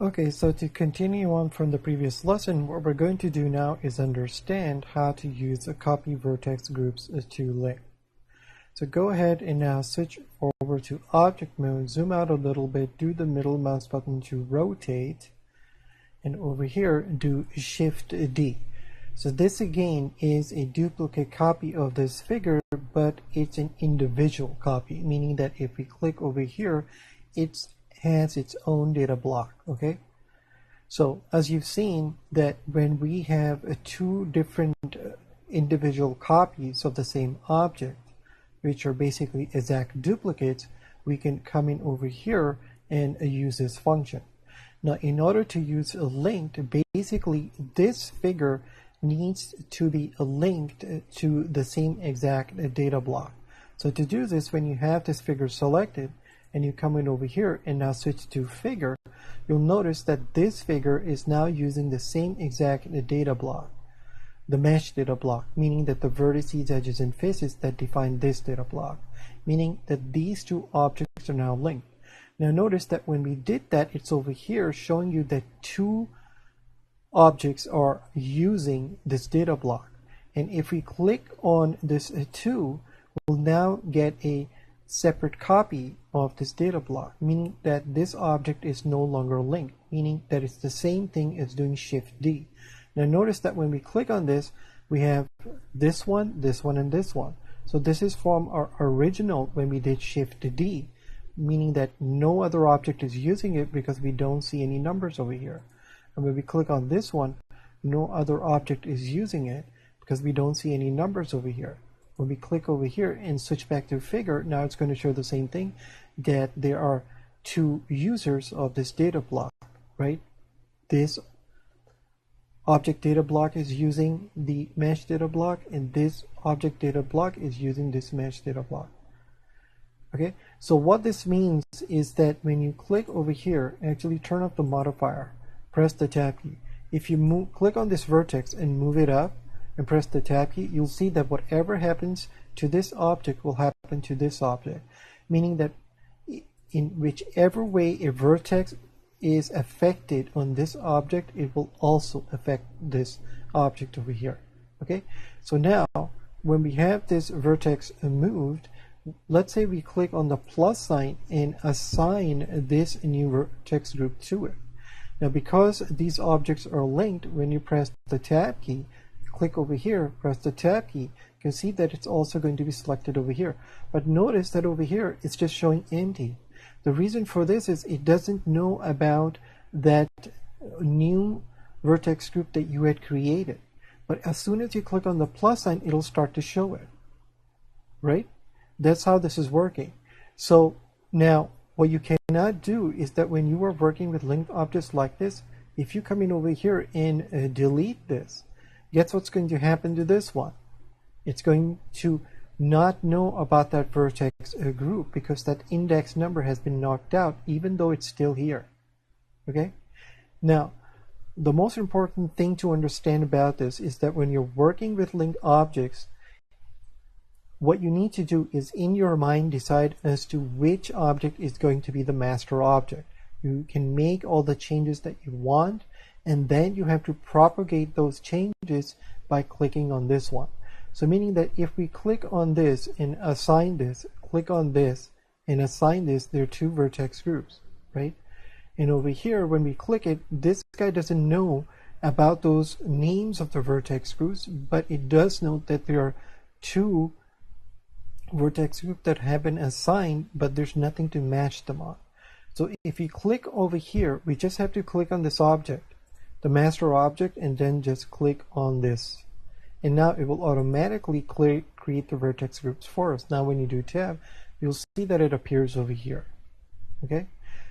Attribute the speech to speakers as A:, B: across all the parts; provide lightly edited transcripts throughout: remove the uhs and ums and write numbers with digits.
A: Okay, so to continue on from the previous lesson, what we're going to do now is understand how to use the copy vertex groups to link. So go ahead and now switch over to object mode, zoom out a little bit, do the middle mouse button to rotate, and over here do Shift D. So this again is a duplicate copy of this figure, but it's an individual copy, meaning that if we click over here, it has its own data block, okay? So as you've seen that when we have two different individual copies of the same object, which are basically exact duplicates, we can come in over here and use this function. Now, in order to use a linked, basically this figure needs to be linked to the same exact data block. So to do this, when you have this figure selected and you come in over here and now switch to figure, you'll notice that this figure is now using the same exact data block, the mesh data block, meaning that the vertices, edges, and faces that define this data block, meaning that these two objects are now linked. Now notice that when we did that, it's over here showing you that two objects are using this data block. And if we click on this 2, we'll now get a separate copy of this data block, meaning that this object is no longer linked, meaning that it's the same thing as doing Shift D. Now notice that when we click on this, we have this one, and this one. So this is from our original when we did Shift D, meaning that no other object is using it because we don't see any numbers over here. And when we click on this one, no other object is using it because we don't see any numbers over here. When we click over here and switch back to figure, now it's going to show the same thing, that there are two users of this data block, right? This object data block is using the mesh data block, and this object data block is using this mesh data block. Okay, so what this means is that when you click over here, actually turn off the modifier, press the tab key. If you click on this vertex and move it up and press the tab key, you'll see that whatever happens to this object will happen to this object, meaning that in whichever way a vertex is affected on this object, it will also affect this object over here. Okay, so now when we have this vertex moved, let's say we click on the plus sign and assign this new vertex group to it. Now because these objects are linked, when you press the tab key, click over here, press the tab key, you can see that it's also going to be selected over here. But notice that over here it's just showing empty. The reason for this is it doesn't know about that new vertex group that you had created. But as soon as you click on the plus sign, it'll start to show it, right? That's how this is working. So now what you cannot do is that when you are working with linked objects like this, if you come in over here and delete this, guess what's going to happen to this one? It's going to not know about that vertex group because that index number has been knocked out even though it's still here. Okay? Now, the most important thing to understand about this is that when you're working with linked objects, what you need to do is in your mind decide as to which object is going to be the master object. You can make all the changes that you want, and then you have to propagate those changes by clicking on this one. So meaning that if we click on this and assign this, click on this and assign this, there are two vertex groups, right? And over here, when we click it, this guy doesn't know about those names of the vertex groups, but it does know that there are two vertex groups that have been assigned, but there's nothing to match them on. So if you click over here, we just have to click on this object, the master object, and then just click on this. And now it will automatically create the vertex groups for us. Now when you do tab, you'll see that it appears over here. Okay?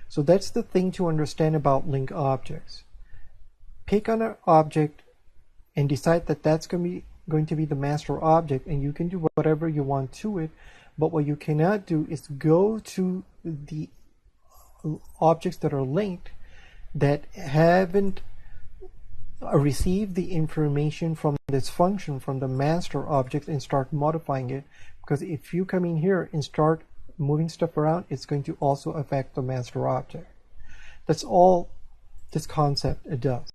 A: So that's the thing to understand about link objects. Pick on an object and decide that that's going to be the master object, and you can do whatever you want to it, but what you cannot do is go to the objects that are linked that haven't receive the information from this function from the master object and start modifying it, because if you come in here and start moving stuff around, it's going to also affect the master object. That's all this concept does.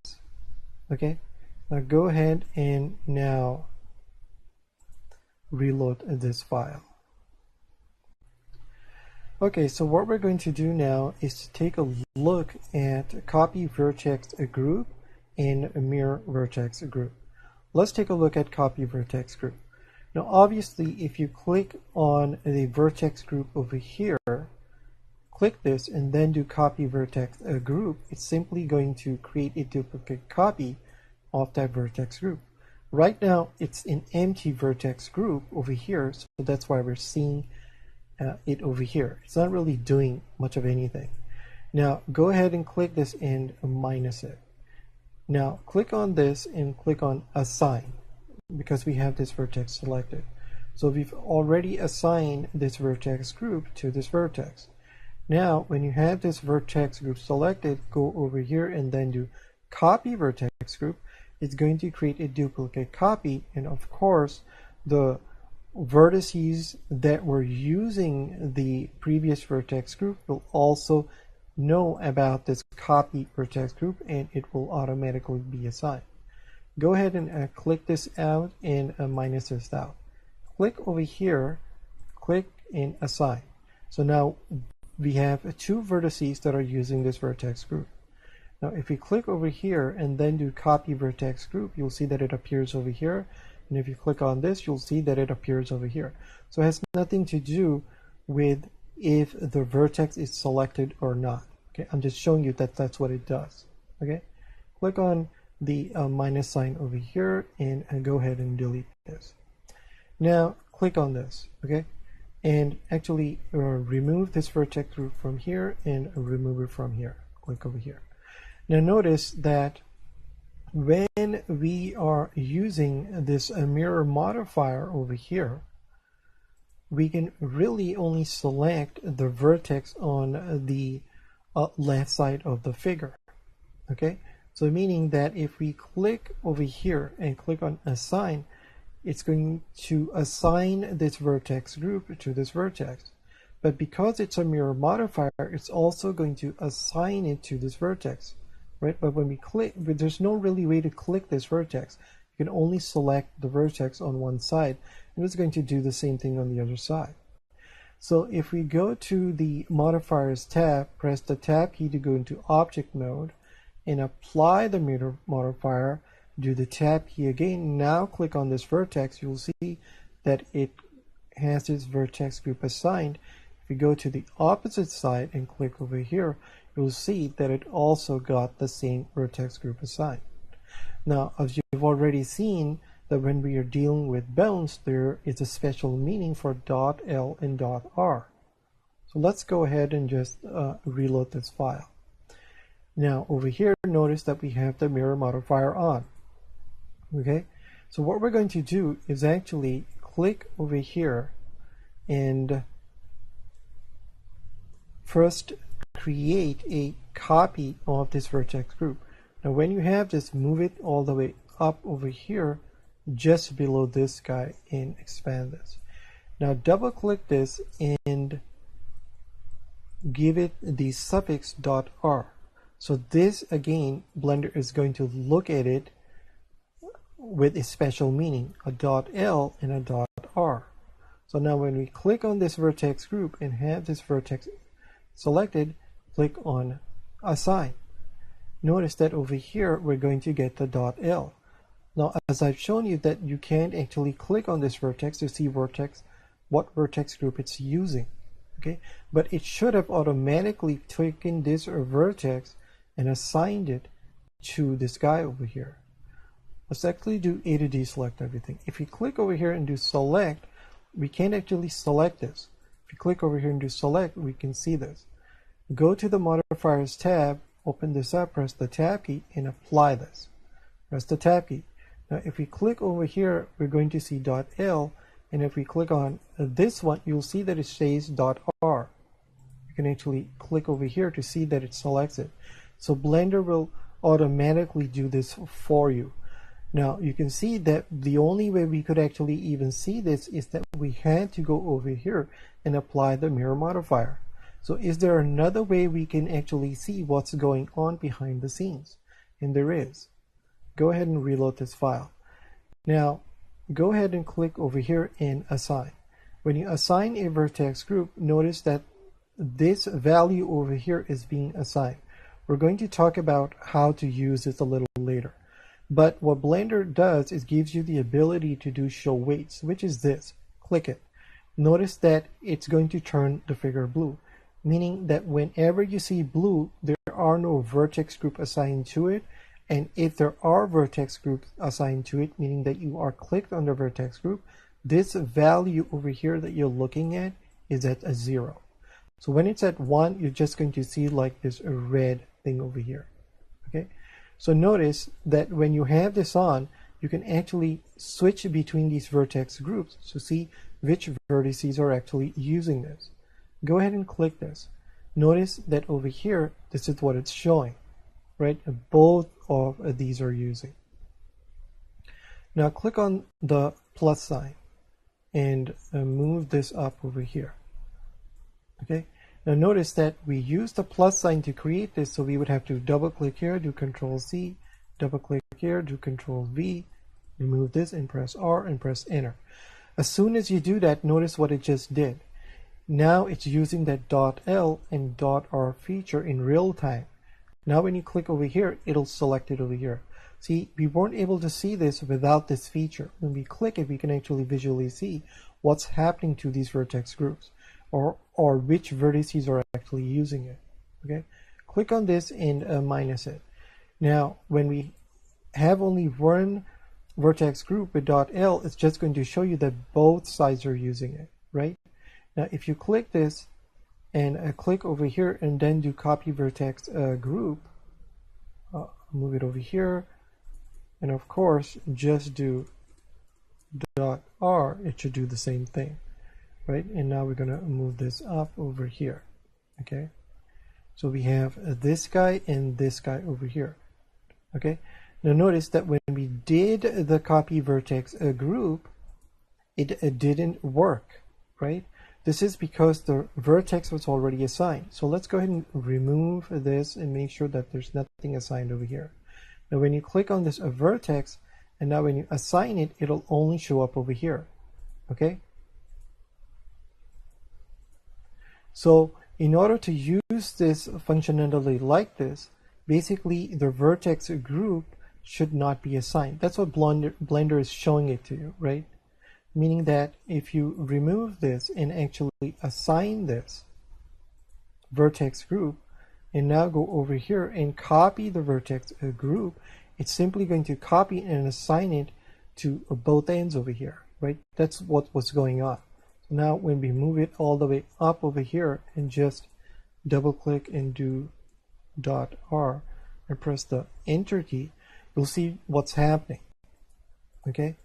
A: Okay, now go ahead and now reload this file. Okay, so what we're going to do now is to take a look at copy vertex group and mirror vertex group. Let's take a look at copy vertex group. Now obviously if you click on the vertex group over here, click this and then do copy vertex group, it's simply going to create a duplicate copy of that vertex group. Right now it's an empty vertex group over here, so that's why we're seeing it over here. It's not really doing much of anything. Now go ahead and click this and minus it. Now click on this and click on assign, because we have this vertex selected. So we've already assigned this vertex group to this vertex. Now when you have this vertex group selected, go over here and then do copy vertex group. It's going to create a duplicate copy, and of course the vertices that were using the previous vertex group will also know about this copy vertex group, and it will automatically be assigned. Go ahead and click this out and minus this out. Click over here, click and assign. So now we have two vertices that are using this vertex group. Now if we click over here and then do copy vertex group, you'll see that it appears over here. And if you click on this, you'll see that it appears over here. So it has nothing to do with if the vertex is selected or not. Okay, I'm just showing you that that's what it does. Okay, click on the minus sign over here and go ahead and delete this. Now click on this, okay, and actually remove this vertex group from here and remove it from here. Click over here. Now notice that when we are using this mirror modifier over here, we can really only select the vertex on the left side of the figure. Okay, so meaning that if we click over here and click on assign, it's going to assign this vertex group to this vertex. But because it's a mirror modifier, it's also going to assign it to this vertex. Right, but when we click, there's no really way to click this vertex. You can only select the vertex on one side, and it's going to do the same thing on the other side. So if we go to the modifiers tab, press the tab key to go into object mode and apply the mirror modifier, do the tab key again. Now click on this vertex, you'll see that it has this vertex group assigned. If we go to the opposite side and click over here, you'll see that it also got the same vertex group assigned. Now, as you've already seen, that when we are dealing with bounds, there is a special meaning for .l and .r. So let's go ahead and just reload this file. Now, over here, notice that we have the mirror modifier on. Okay, so what we're going to do is actually click over here and first create a copy of this vertex group. Now when you have this, move it all the way up over here just below this guy and expand this. Now double click this and give it the suffix .r. So this again, Blender is going to look at it with a special meaning, a .l and a .r. So now when we click on this vertex group and have this vertex selected, click on assign. Notice that over here we're going to get the .l. Now as I've shown you that you can't actually click on this vertex to see what vertex group it's using. Okay, but it should have automatically taken this vertex and assigned it to this guy over here. Let's actually do A to D select everything. If you click over here and do select, we can't actually select this. If you click over here and do select, we can see this. Go to the modifiers tab, open this up, press the tab key and apply this. Press the tab key. Now if we click over here, we're going to see .l, and if we click on this one, you'll see that it says .r. You can actually click over here to see that it selects it. So Blender will automatically do this for you. Now you can see that the only way we could actually even see this is that we had to go over here and apply the mirror modifier. So is there another way we can actually see what's going on behind the scenes? And there is. Go ahead and reload this file. Now, go ahead and click over here in Assign. When you assign a vertex group, notice that this value over here is being assigned. We're going to talk about how to use this a little later. But what Blender does is gives you the ability to do show weights, which is this. Click it. Notice that it's going to turn the figure blue, meaning that whenever you see blue, there are no vertex group assigned to it. And if there are vertex groups assigned to it, meaning that you are clicked on the vertex group, this value over here that you're looking at is at a 0. So when it's at 1, you're just going to see like this red thing over here. Okay. So notice that when you have this on, you can actually switch between these vertex groups to see which vertices are actually using this. Go ahead and click this. Notice that over here, this is what it's showing, right? Both of these are using. Now click on the plus sign and move this up over here. Okay. Now notice that we used the plus sign to create this, so we would have to double click here, do Control C, double click here, do Control V, remove this and press R and press Enter. As soon as you do that, notice what it just did. Now it's using that .L and .R feature in real time. Now when you click over here, it'll select it over here. See, we weren't able to see this without this feature. When we click it, we can actually visually see what's happening to these vertex groups, or which vertices are actually using it. Okay, click on this and minus it. Now when we have only one vertex group with .L, it's just going to show you that both sides are using it, right? Now if you click this and click over here and then do copy vertex group, move it over here, and of course just do .R, it should do the same thing. Right, and now we're going to move this up over here. Okay, so we have this guy and this guy over here. Okay, now notice that when we did the copy vertex group, it didn't work, right? This is because the vertex was already assigned. So let's go ahead and remove this and make sure that there's nothing assigned over here. Now when you click on this vertex, and now when you assign it, it'll only show up over here. Okay. So in order to use this functionality like this, basically the vertex group should not be assigned. That's what Blender is showing it to you, right? Meaning that if you remove this and actually assign this vertex group and now go over here and copy the vertex group, it's simply going to copy and assign it to both ends over here, right? That's what was going on. Now when we move it all the way up over here and just double click and do .R and press the enter key, you'll see what's happening. Okay,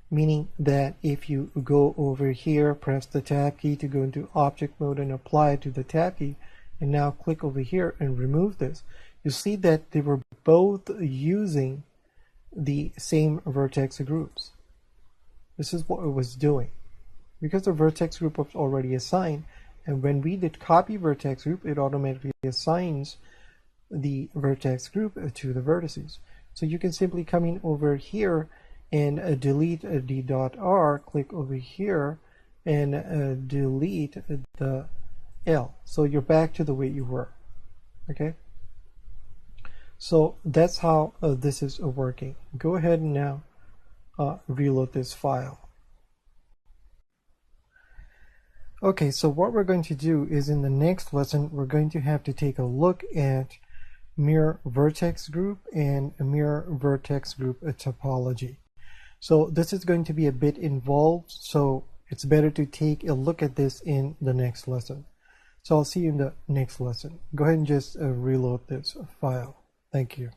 A: meaning that if you go over here, press the tab key to go into object mode and apply it to the tab key, and now click over here and remove this, you see that they were both using the same vertex groups. This is what it was doing. Because the vertex group was already assigned, and when we did copy vertex group, it automatically assigns the vertex group to the vertices. So you can simply come in over here and delete the .R, click over here and delete the L. So you're back to the way you were. Okay. So that's how this is working. Go ahead and now reload this file. Okay, so what we're going to do is in the next lesson, we're going to have to take a look at mirror vertex group and mirror vertex group topology. So this is going to be a bit involved, so it's better to take a look at this in the next lesson. So I'll see you in the next lesson. Go ahead and just reload this file. Thank you.